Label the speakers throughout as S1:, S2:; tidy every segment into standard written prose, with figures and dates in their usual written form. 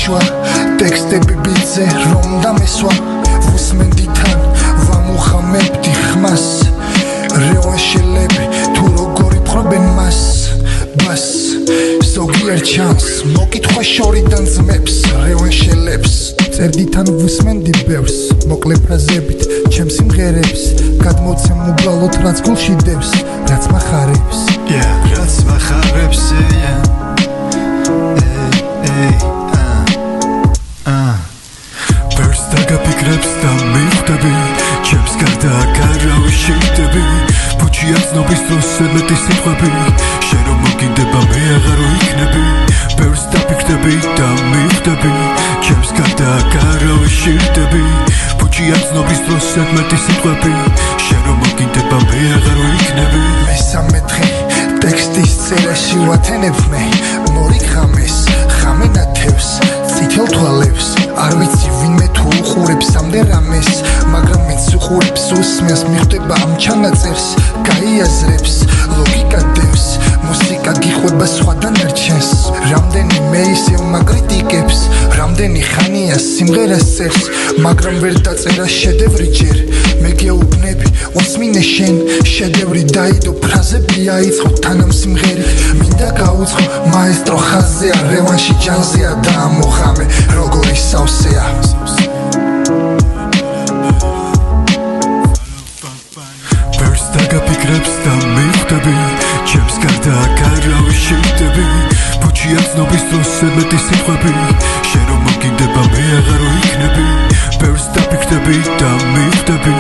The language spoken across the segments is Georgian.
S1: შვა ტექსტები ბიძე რომ დამესვა ვუსმენდითან ვამუხამებდი ხმას რეოშელები თუ როგორი ხრობენ მას ბას ზოგიერთ ჩანს მოკითხვა შორიდან ძმებს რეოშელებს წერდითან ვუსმენდი ბევრს მოკლე ფრაზებით ჩემს სიმღერებს გადმოცემ უბრალოდ რაც გულში დევს რაც მახარებს
S2: რაც მახარებს ბევრს დაგაფიქრებს და მივხვდები ჩემს გარდა არავის შეხვდები ბუჩია ცნობის დროს მეტი სიტყვები შენ რომ მოგინდება მე აღარო იქნები ბევრს დაფიქრდები და მივხვდები ჩემს გარდა არავის შეხვდები ბუჩია ცნობის დროს მეტი სიტყვები შენ რომ მოგინდება მე აღარო იქნები
S1: მესამე დღე ტექსტის წერაში ვათენებ მე მორიგხამეს ხამე ნათევს წითელ თვალებს არ ვიცი ვინმე თუ უყურებს ამდე რამეს მაგრამ მეც უყურებს უსმენს მიხვდება ამ ჩანაწერს გაიაზრებს ლოგიკა დევს მუსიკა გიყვება სხვა დანარჩენს რამდენიმე ისევ მაგრიტიკებს რამდენი ხანია სიმღერას წერს მაგრამ ვერ დაწერა შედევრი ჯერ მე გეუბნები უსმინე შენ შედევრი დაიდო ფრაზები აიწყო თანამ სიმღერით მინდა გაუწყო მაესტრო ხაზია რევანში ჯანზია და ამოხამე როგორი სავსეა
S2: ბევრს დაგაფიქრებს და მივხვდები ჩემს გარდა არავის შეხვდები ბუჩია ცნობის დროს მეტი სიტყვები შენ რომ მოგინდება მე აღარო იქნები ბევრს დაფიქრდები და მივხვდები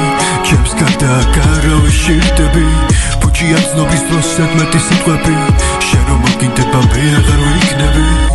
S2: ჩემს გარდა არავის შეხვდები ბუჩია ცნობის დროს მეტი სიტყვები შენ რომ მოგინდება მე აღარო იქნები